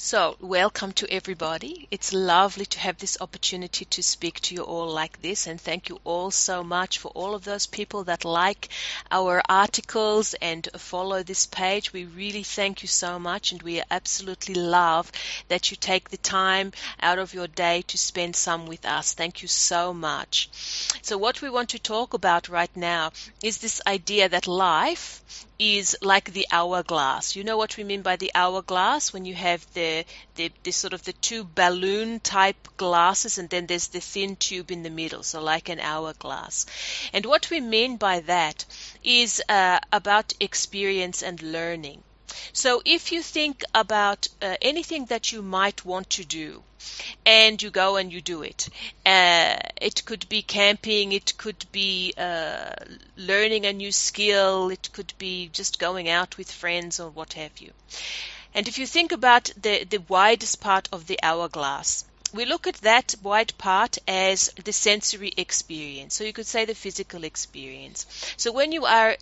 So, welcome to everybody. It's lovely to have this opportunity to speak to you all like this, and thank you all so much for all of those people that like our articles and follow this page. We really thank you so much, and we absolutely love that you take the time out of your day to spend some with us. Thank you so much. So, what we want to talk about right now is this idea that life is like the hourglass. You know what we mean by the hourglass? When you have the sort of the two balloon type glasses, and then there's the thin tube in the middle, so like an hourglass. And what we mean by that is about experience and learning. So if you think about anything that you might want to do, and you go and you do it. It could be camping, it could be learning a new skill, it could be just going out with friends or what have you. And if you think about the widest part of the hourglass, we look at that wide part as the sensory experience. So you could say the physical experience. So when you are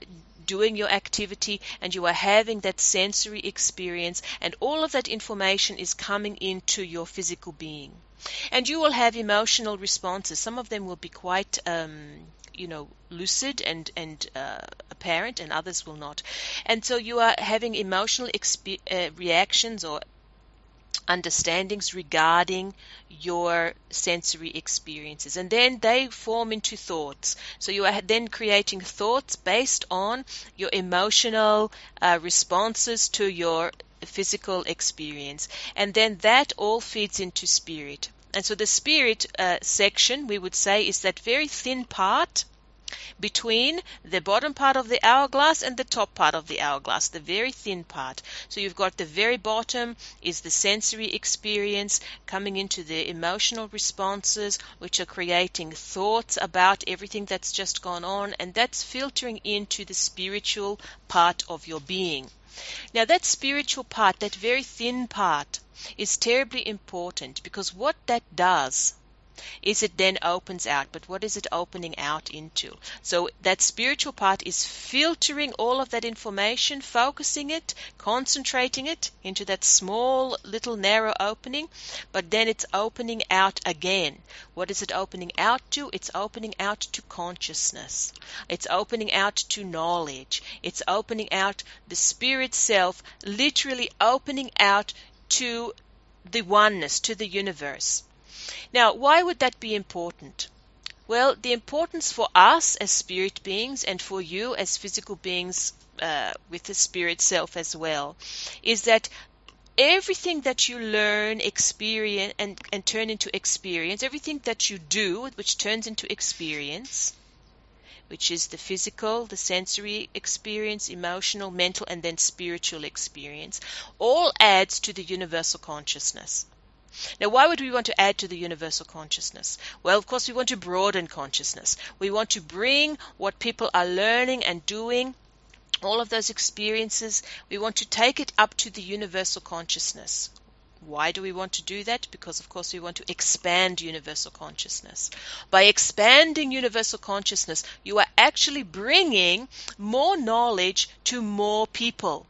doing your activity and you are having that sensory experience, and all of that information is coming into your physical being, and you will have emotional responses. Some of them will be quite lucid and apparent, and others will not. And so you are having emotional reactions or understandings regarding your sensory experiences, and then they form into thoughts. So you are then creating thoughts based on your emotional responses to your physical experience, and then that all feeds into spirit. And so the spirit section, we would say, is that very thin part between the bottom part of the hourglass and the top part of the hourglass, the very thin part. So you've got the very bottom is the sensory experience coming into the emotional responses, which are creating thoughts about everything that's just gone on, and that's filtering into the spiritual part of your being. Now that spiritual part, that very thin part, is terribly important, because what that does is it then opens out. But what is it opening out into? So that spiritual part is filtering all of that information, focusing it, concentrating it into that small little narrow opening, but then it's opening out again. What is it opening out to? It's opening out to consciousness. It's opening out to knowledge. It's opening out the spirit self, literally opening out to the oneness, to the universe. Now, why would that be important? Well, the importance for us as spirit beings, and for you as physical beings with the spirit self as well, is that everything that you learn, experience, and turn into experience, everything that you do which turns into experience, which is the physical, the sensory experience, emotional, mental, and then spiritual experience, all adds to the universal consciousness. Now, why would we want to add to the universal consciousness? Well, of course, we want to broaden consciousness. We want to bring what people are learning and doing, all of those experiences, we want to take it up to the universal consciousness. Why do we want to do that? Because, of course, we want to expand universal consciousness. By expanding universal consciousness, you are actually bringing more knowledge to more people.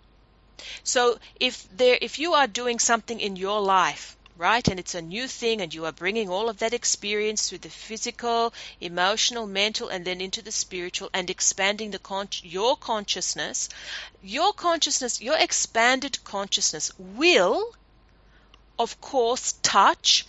So if you are doing something in your life, right, and it's a new thing, and you are bringing all of that experience through the physical, emotional, mental, and then into the spiritual, and expanding your consciousness, your expanded consciousness will, of course, touch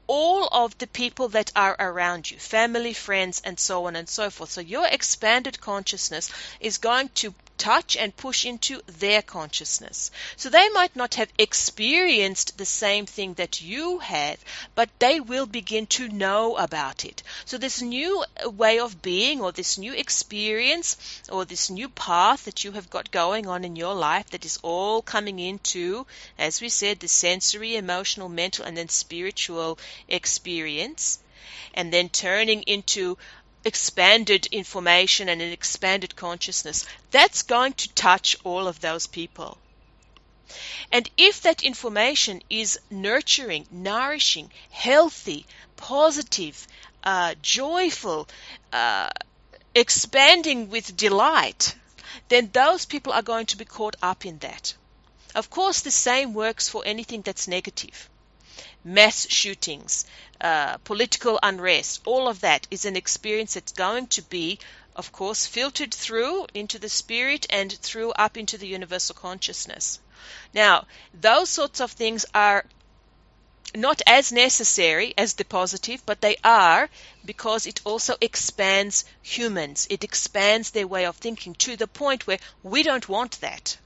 all of the people that are around you, family, friends, and so on and so forth. So your expanded consciousness is going to touch and push into their consciousness. So they might not have experienced the same thing that you have, but they will begin to know about it. So this new way of being, or this new experience, or this new path that you have got going on in your life, that is all coming into, as we said, the sensory, emotional, mental, and then spiritual experience, and then turning into expanded information and an expanded consciousness, that's going to touch all of those people. And if that information is nurturing, nourishing, healthy, positive, joyful, expanding with delight, then those people are going to be caught up in that. Of course, the same works for anything that's negative. Mass shootings, political unrest, all of that is an experience that's going to be, of course, filtered through into the spirit and through up into the universal consciousness. Now, those sorts of things are not as necessary as the positive, but they are, because it also expands humans. It expands their way of thinking to the point where we don't want that.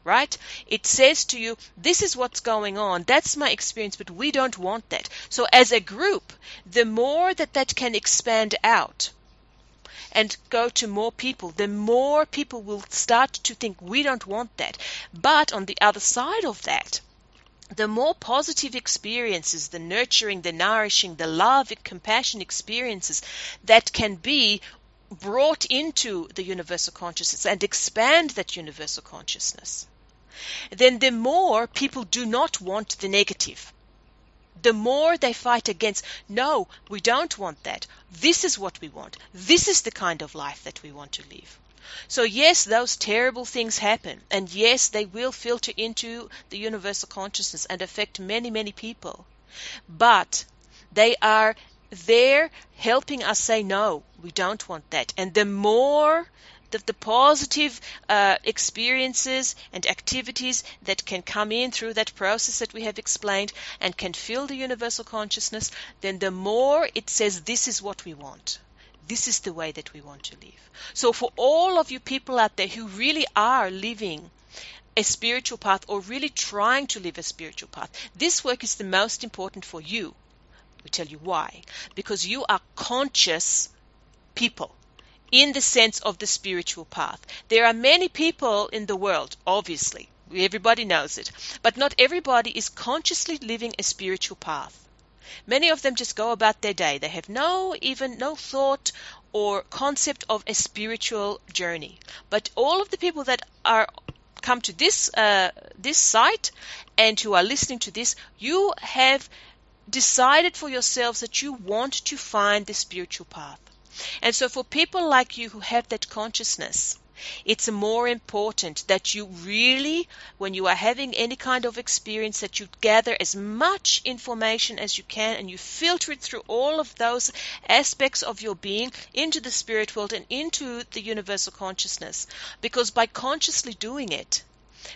Right? It says to you, this is what's going on. That's my experience, but we don't want that. So as a group, the more that can expand out and go to more people, the more people will start to think we don't want that. But on the other side of that, the more positive experiences, the nurturing, the nourishing, the love, and compassion experiences that can be brought into the universal consciousness and expand that universal consciousness, then the more people do not want the negative. The more they fight against, no, we don't want that. This is what we want. This is the kind of life that we want to live. So yes, those terrible things happen. And yes, they will filter into the universal consciousness and affect many, many people. But they are there helping us say, no, we don't want that. And the more the positive experiences and activities that can come in through that process that we have explained and can fill the universal consciousness, then the more it says this is what we want. This is the way that we want to live. So for all of you people out there who really are living a spiritual path or really trying to live a spiritual path, this work is the most important for you. We tell you why. Because you are conscious people in the sense of the spiritual path. There are many people in the world, obviously. Everybody knows it. But not everybody is consciously living a spiritual path. Many of them just go about their day. They have no thought or concept of a spiritual journey. But all of the people that are come to this site and who are listening to this, you have decided for yourselves that you want to find the spiritual path. And so for people like you who have that consciousness, it's more important that you really, when you are having any kind of experience, that you gather as much information as you can and you filter it through all of those aspects of your being into the spirit world and into the universal consciousness. Because by consciously doing it,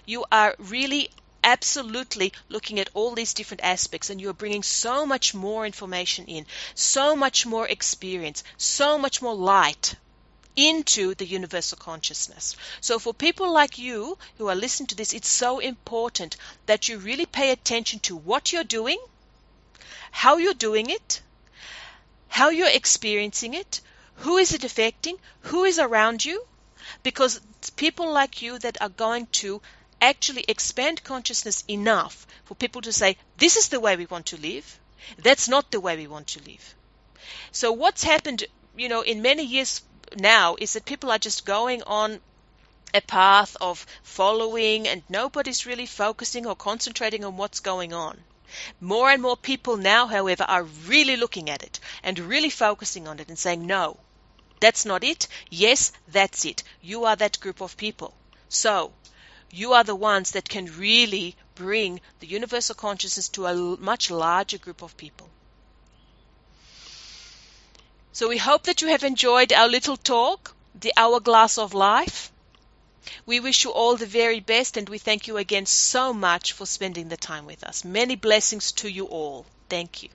you are really absolutely looking at all these different aspects, and you're bringing so much more information in, so much more experience, so much more light into the universal consciousness. So for people like you who are listening to this, it's so important that you really pay attention to what you're doing, how you're doing it, how you're experiencing it, who is it affecting, who is around you, because it's people like you that are going to actually expand consciousness enough for people to say, this is the way we want to live, that's not the way we want to live. So what's happened, in many years now is that people are just going on a path of following and nobody's really focusing or concentrating on what's going on. More and more people now, however, are really looking at it and really focusing on it and saying, no, that's not it. Yes, that's it. You are that group of people. So you are the ones that can really bring the universal consciousness to a much larger group of people. So we hope that you have enjoyed our little talk, the hourglass of life. We wish you all the very best, and we thank you again so much for spending the time with us. Many blessings to you all. Thank you.